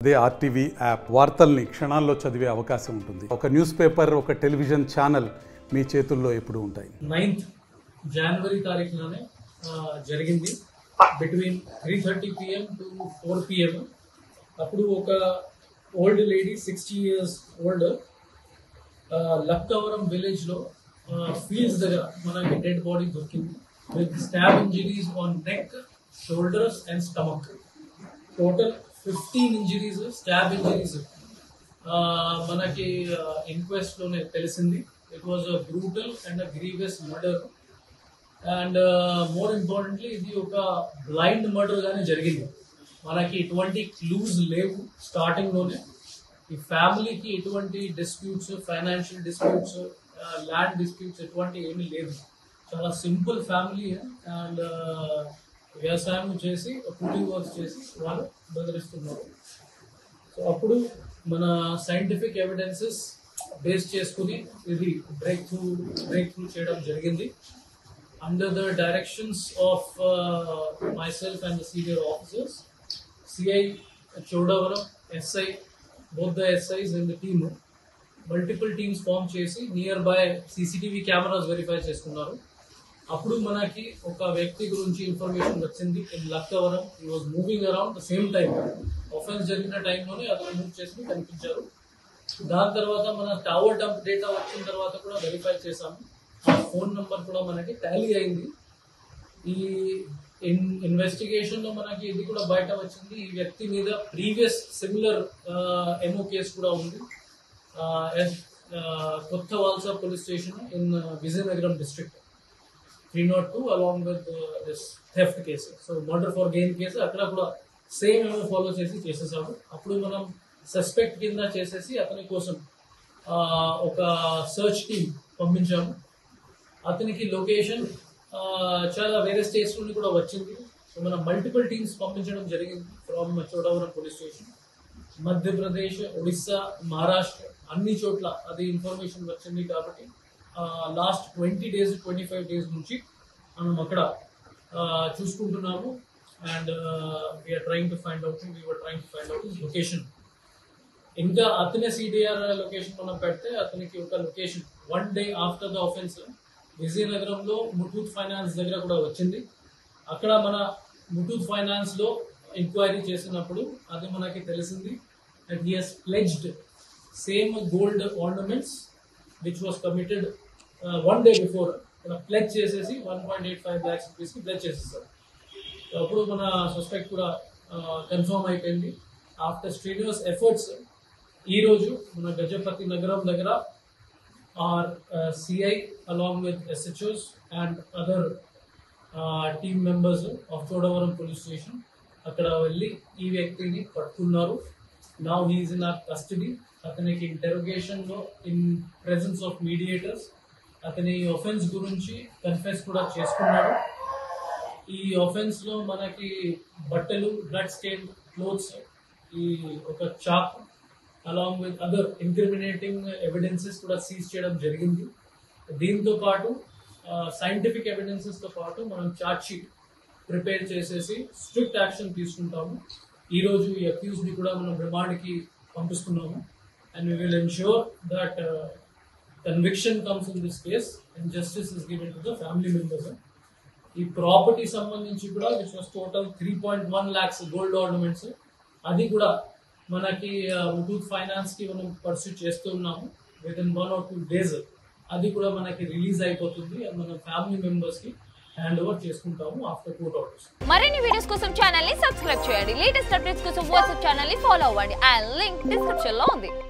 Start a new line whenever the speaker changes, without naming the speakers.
అదే RTV app వార్తల్ని క్షణాల్లో చదివే అవకాశం ఉంటుంది. ఒక న్యూస్ పేపర్, ఒక టెలివిజన్ ఛానల్ మీ చేతుల్లో ఎప్పుడూ ఉంటాయి.
9th January తారీఖులోనే జరిగింది. Between 3:30 PM to 4 PM. అప్పుడు ఒక old lady 60 years old Lakkavaram విలేజ్లో ఫీల్డ్స్ దగ్గర మనకి డెడ్ బాడీ దొరికింది with stab injuries on neck, shoulders and stomach. Total 15 injuries, stab injuries మనకి ఇన్క్వెస్ట్ లోనే తెలిసింది. It was a brutal and a grievous murder and more importantly ఇది ఒక blind murder గానే జరిగింది. మనకి ఎటువంటి క్లూస్ లేవు స్టార్టింగ్ లోనే. ఈ ఫ్యామిలీకి ఎటువంటి disputes, financial disputes, land disputes ఎటువంటి ఏమీ లేదు. చాలా సింపుల్ ఫ్యామిలీ అండ్ వ్యవసాయం చేసి కుకింగ్ వర్క్స్ చేసి వాళ్ళు బెదిరిస్తున్నారు. సో అప్పుడు మన సైంటిఫిక్ ఎవిడెన్సెస్ బేస్ చేసుకుని ఇది బ్రేక్ త్రూ చేయడం జరిగింది. Under the directions of myself and the senior officers, CI Chodavaram, SI, both the SIs in the team, multiple teams form చేసి nearby CCTV cameras verify చేసుకున్నారు. అప్పుడు మనకి ఒక వ్యక్తి గురించి ఇన్ఫర్మేషన్ వచ్చింది in Lakkavaram. He was moving around the same time, offence జరిగిన టైంలోనే అతను మూవ్ చేసి కనిపించారు. దాని తర్వాత మన టవర్ డంప్ డేటా వచ్చిన తర్వాత కూడా వెరిఫై చేశాము. ఆ ఫోన్ నంబర్ కూడా మనకి టాలీ అయింది. ఈ ఇన్వెస్టిగేషన్ లో మనకి ఇది కూడా బయట వచ్చింది, ఈ వ్యక్తి మీద ప్రీవియస్ సిమిలర్ MO కేసు కూడా ఉంది. Kotha Valasa police station in Vizianagaram district 302 along with this theft case. So murder for gain case అక్కడ కూడా సేమ్ ఏమో ఫాలో చేసేసాడు. అప్పుడు మనం సస్పెక్ట్ కింద చేసేసి అతని కోసం ఒక సర్చ్ టీమ్ పంపించాము. అతనికి లొకేషన్ చాలా వేరే స్టేట్స్ నుండి కూడా వచ్చింది. సో మనం మల్టిపుల్ టీమ్స్ పంపించడం జరిగింది from Chodavaram police station. Madhya Pradesh, Odisha, Maharashtra అన్ని చోట్ల అది ఇన్ఫర్మేషన్ వచ్చింది. కాబట్టి లాస్ట్ 20 days 25 days నుంచి మనం అక్కడ చూసుకుంటున్నాము. And we are trying to find out location. ఇంకా అతనే CDR లొకేషన్ మనం పెడితే అతనికి ఒక location 1 day after the offence విజయనగరంలో ముతూట్ ఫైనాన్స్ దగ్గర కూడా వచ్చింది. అక్కడ మన ముతూట్ ఫైనాన్స్ లో ఎంక్వైరీ చేసినప్పుడు అది మనకి తెలిసింది that he has pledged same gold ornaments which was committed 1 day before. ప్లెజ్ చేసేసి 1.85 lakhs rupees కి ప్లెజ్ చేసేస్తారు. అప్పుడు మన సస్పెక్ట్ కూడా కన్ఫర్మ్ అయిపోయింది. ఆఫ్టర్ స్ట్రీనియస్ ఎఫర్ట్స్ ఈ రోజు మన గజపతి నగరం దగ్గర our CI along with SHOs and other team members of Chodavaram police station అక్కడ వెళ్ళి ఈ వ్యక్తిని పట్టుకున్నారు. Now he is in our custody. అతనికి ఇంటెరోగేషన్ లో ఇన్ ప్రెసెన్స్ ఆఫ్ మీడియేటర్స్ అతని ఒఫెన్స్ గురించి కన్ఫెస్ కూడా చేసుకున్నాడు. ఈ ఒఫెన్స్ లో మనకి బట్టలు, బ్లడ్ స్టెయిన్ క్లోత్స్, ఈ ఒక chalk along with other incriminating evidences కూడా సీజ్ చేయడం జరిగింది. దీంతో పాటు సైంటిఫిక్ ఎవిడెన్సెస్ తో పాటు మనం ఛార్జ్ షీట్ ప్రిపేర్ చేసేసి స్ట్రిక్ట్ యాక్షన్ తీసుకుంటాము. ఈ రోజు ఈ అక్యూజ్ ని కూడా మనం రిమాండ్కి పంపిస్తున్నాము. And we will ensure that conviction comes in this case and justice is given to the family members. ఈ ప్రాపర్టీ సంబంధించి కూడా which was total 3.1 lakhs gold ornaments, అది కూడా మనకి ముతూట్ ఫైనాన్స్ కి మనం పర్సూ చేస్తూ ఉన్నాము. విత్ ఇన్ 1 or 2 days అది కూడా మనకి రిలీజ్ అయిపోతుంది. అండ్ మన ఫ్యామిలీ మెంబర్స్ కి హ్యాండ్ ఓవర్ చేసుకుంటాము ఆఫ్టర్ కోర్ట్ ఆర్డర్స్.
మరిన్ని వీడియోస్ కోసం ఛానల్ ని సబ్స్క్రైబ్ చేయండి. లేటెస్ట్ అప్డేట్స్ కోసం వాట్సాప్ ఛానల్ ని ఫాలో అవ్వండి. ఆ లింక్ డిస్క్రిప్షన్ లో ఉంది.